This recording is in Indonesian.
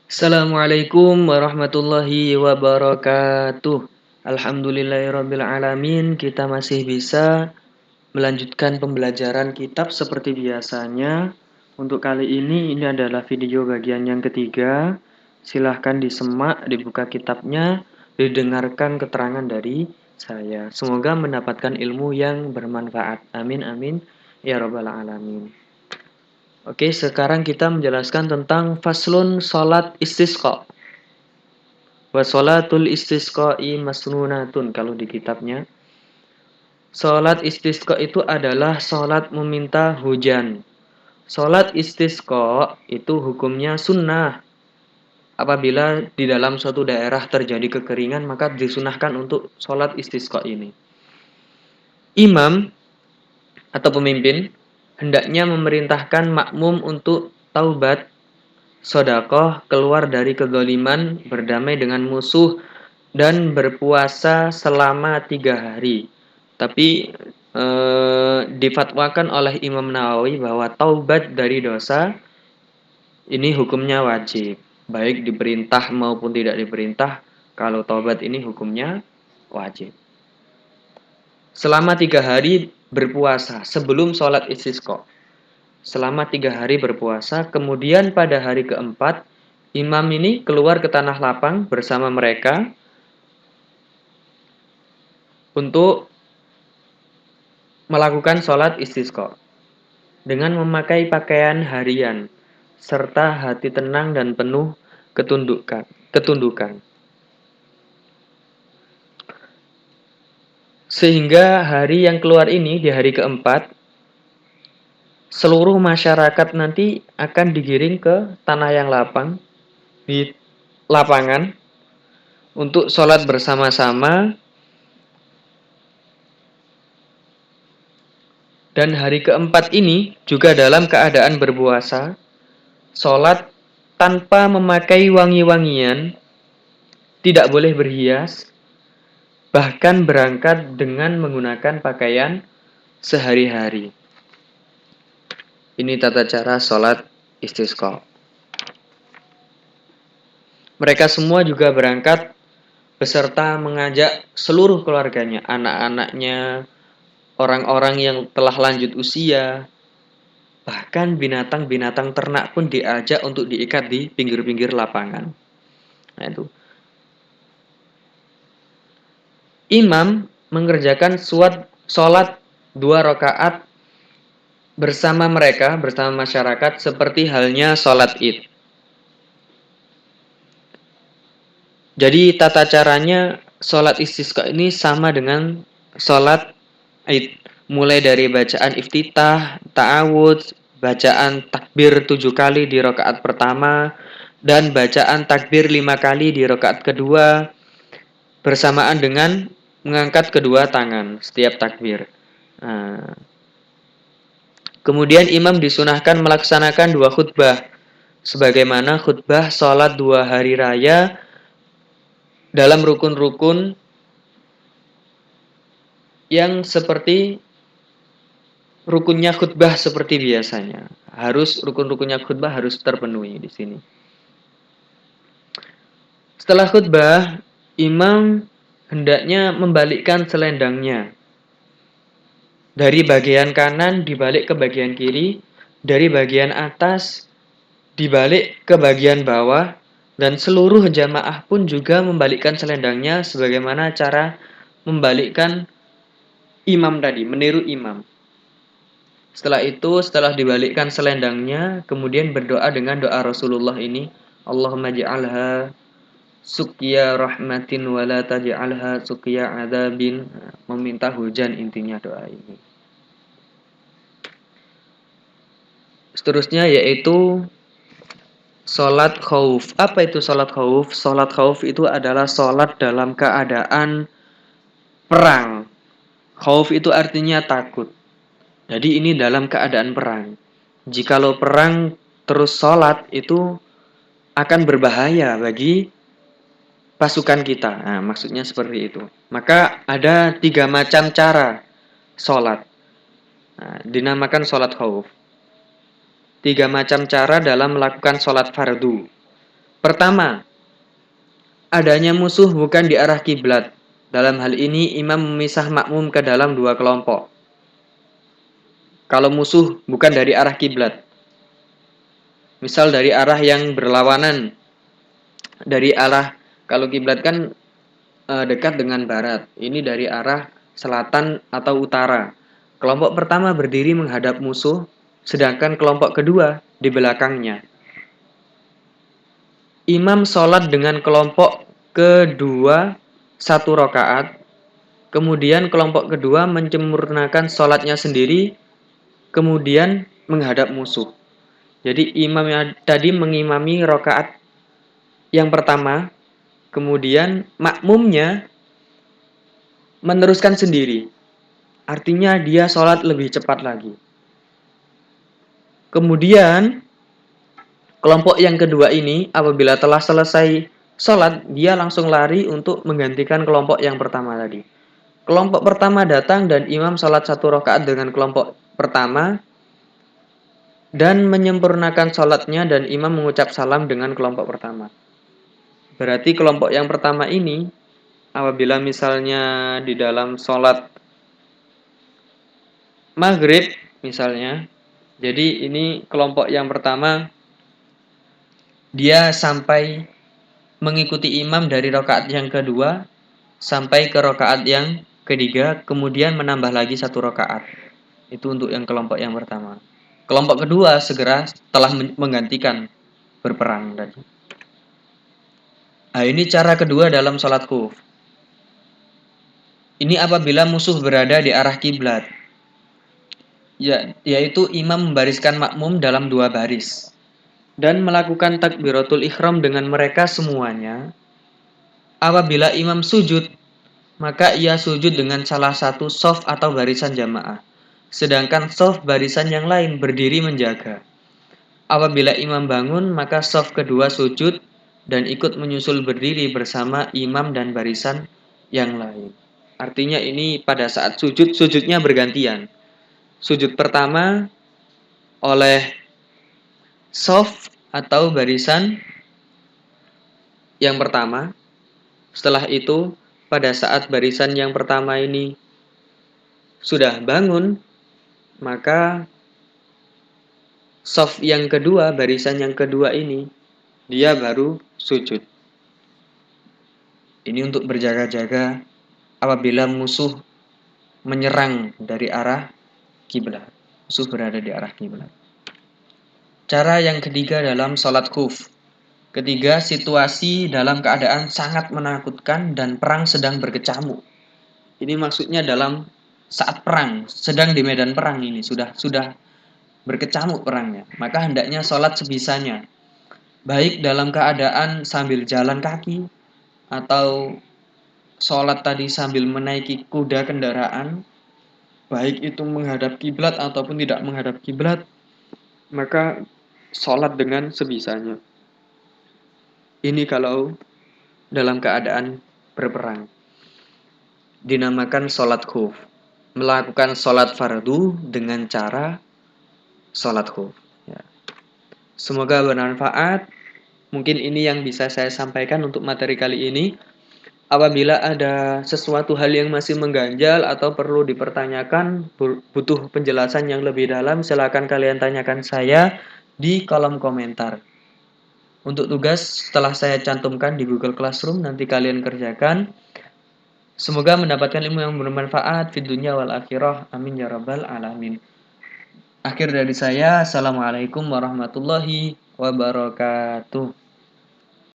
Assalamualaikum warahmatullahi wabarakatuh. Alhamdulillahirabbil alamin. Kita masih bisa melanjutkan pembelajaran kitab seperti biasanya. Untuk kali ini adalah video bagian yang ketiga. Silahkan disimak, dibuka kitabnya, didengarkan keterangan dari saya. Semoga mendapatkan ilmu yang bermanfaat. Amin amin ya rabbal alamin. Oke, sekarang kita menjelaskan tentang faslun salat istisqa. Wa sholatul istisqa'i masnunatun kalau di kitabnya. Salat istisqa itu adalah salat meminta hujan. Salat istisqa itu hukumnya sunnah. Apabila di dalam suatu daerah terjadi kekeringan, maka disunahkan untuk salat istisqa ini. Imam atau pemimpin hendaknya memerintahkan makmum untuk taubat, sedekah, keluar dari kezaliman, berdamai dengan musuh, dan berpuasa selama 3 hari. Tapi difatwakan oleh Imam Nawawi bahwa taubat dari dosa ini hukumnya wajib. Baik diperintah maupun tidak diperintah, kalau taubat ini hukumnya wajib. Selama 3 hari berpuasa sebelum sholat istisqa. Selama 3 hari berpuasa, kemudian pada hari keempat, imam ini keluar ke tanah lapang bersama mereka untuk melakukan sholat istisqa dengan memakai pakaian harian serta hati tenang dan penuh ketundukan. Sehingga hari yang keluar ini di hari keempat, seluruh masyarakat nanti akan digiring ke tanah yang lapang di lapangan untuk sholat bersama-sama. Dan hari keempat ini juga dalam keadaan berpuasa, sholat tanpa memakai wangi-wangian, tidak boleh berhias, bahkan berangkat dengan menggunakan pakaian sehari-hari. Ini tata cara sholat istisqa. Mereka semua juga berangkat beserta mengajak seluruh keluarganya, anak-anaknya, orang-orang yang telah lanjut usia, bahkan binatang-binatang ternak pun diajak untuk diikat di pinggir-pinggir lapangan. Nah itu. Imam mengerjakan sholat 2 rakaat bersama mereka, bersama masyarakat, seperti halnya sholat id. Jadi tata caranya sholat istisqa ini sama dengan sholat id. Mulai dari bacaan iftitah, ta'awudz, bacaan takbir 7 kali di rakaat pertama, dan bacaan takbir 5 kali di rakaat kedua, bersamaan dengan mengangkat kedua tangan setiap takbir. Nah, kemudian imam disunahkan melaksanakan 2 khutbah, sebagaimana khutbah sholat 2 hari raya dalam rukun-rukun yang seperti rukunnya khutbah seperti biasanya. Rukun-rukunnya khutbah harus terpenuhi di sini. Setelah khutbah, imam hendaknya membalikkan selendangnya. Dari bagian kanan dibalik ke bagian kiri, dari bagian atas dibalik ke bagian bawah, dan seluruh jamaah pun juga membalikkan selendangnya sebagaimana cara membalikkan imam tadi, meniru imam. Setelah itu, setelah dibalikkan selendangnya, kemudian berdoa dengan doa Rasulullah ini, Allahumma ja'alha suqya rahmatin wa la taj'alha suqya adzabin. Meminta hujan intinya doa ini. Seterusnya yaitu sholat khauf. Apa itu sholat khauf? Sholat khauf itu adalah sholat dalam keadaan perang. Khauf itu artinya takut. Jadi ini dalam keadaan perang. Jikalau perang terus sholat itu akan berbahaya bagi pasukan kita. Nah, maksudnya seperti itu. Maka ada 3 macam cara sholat. Nah, dinamakan sholat khauf. 3 macam cara dalam melakukan sholat fardu. Pertama, adanya musuh bukan di arah kiblat. Dalam hal ini imam memisah makmum ke dalam dua kelompok. Kalau musuh bukan dari arah kiblat, misal dari arah yang berlawanan, dari arah kalau kiblat kan dekat dengan barat, ini dari arah selatan atau utara. Kelompok pertama berdiri menghadap musuh, sedangkan kelompok kedua di belakangnya. Imam sholat dengan kelompok kedua satu rakaat, kemudian kelompok kedua menyempurnakan sholatnya sendiri, kemudian menghadap musuh. Jadi imam yang tadi mengimami rakaat yang pertama, kemudian makmumnya meneruskan sendiri. Artinya dia sholat lebih cepat lagi. Kemudian kelompok yang kedua ini apabila telah selesai sholat, dia langsung lari untuk menggantikan kelompok yang pertama tadi. Kelompok pertama datang dan imam sholat satu rakaat dengan kelompok pertama dan menyempurnakan sholatnya dan imam mengucap salam dengan kelompok pertama. Berarti kelompok yang pertama ini apabila misalnya di dalam sholat maghrib misalnya, jadi ini kelompok yang pertama dia sampai mengikuti imam dari rakaat yang kedua sampai ke rakaat yang ketiga, kemudian menambah lagi satu rakaat. Itu untuk yang kelompok yang pertama. Kelompok kedua segera telah menggantikan berperang tadi. Nah, ini cara kedua dalam sholat khuf. Ini apabila musuh berada di arah kiblat. Ya, yaitu imam membariskan makmum dalam dua baris dan melakukan takbiratul ihram dengan mereka semuanya. Apabila imam sujud, maka ia sujud dengan salah satu shaf atau barisan jamaah, sedangkan shaf barisan yang lain berdiri menjaga. Apabila imam bangun, maka shaf kedua sujud dan ikut menyusul berdiri bersama imam dan barisan yang lain. Artinya ini pada saat sujud, sujudnya bergantian. Sujud pertama oleh shaf atau barisan yang pertama. Setelah itu, pada saat barisan yang pertama ini sudah bangun, maka shaf yang kedua, barisan yang kedua ini, dia baru sujud. Ini untuk berjaga-jaga apabila musuh menyerang dari arah kiblat. Musuh berada di arah kiblat. Cara yang ketiga dalam sholat khuf. Ketiga, situasi dalam keadaan sangat menakutkan dan perang sedang berkecamuk. Ini maksudnya dalam saat perang, sedang di medan perang ini sudah berkecamuk perangnya. Maka hendaknya sholat sebisanya, baik dalam keadaan sambil jalan kaki atau sholat tadi sambil menaiki kuda kendaraan, baik itu menghadap kiblat ataupun tidak menghadap kiblat, maka sholat dengan sebisanya. Ini kalau dalam keadaan berperang. Dinamakan sholat khuf. Melakukan sholat fardu dengan cara sholat khuf. Ya. Semoga bermanfaat. Mungkin ini yang bisa saya sampaikan untuk materi kali ini. Apabila ada sesuatu hal yang masih mengganjal atau perlu dipertanyakan, butuh penjelasan yang lebih dalam, silakan kalian tanyakan saya di kolom komentar. Untuk tugas setelah saya cantumkan di Google Classroom, nanti kalian kerjakan. Semoga mendapatkan ilmu yang bermanfaat di dunia wal akhirah. Amin ya rabbal alamin. Akhir dari saya, assalamualaikum warahmatullahi wabarakatuh.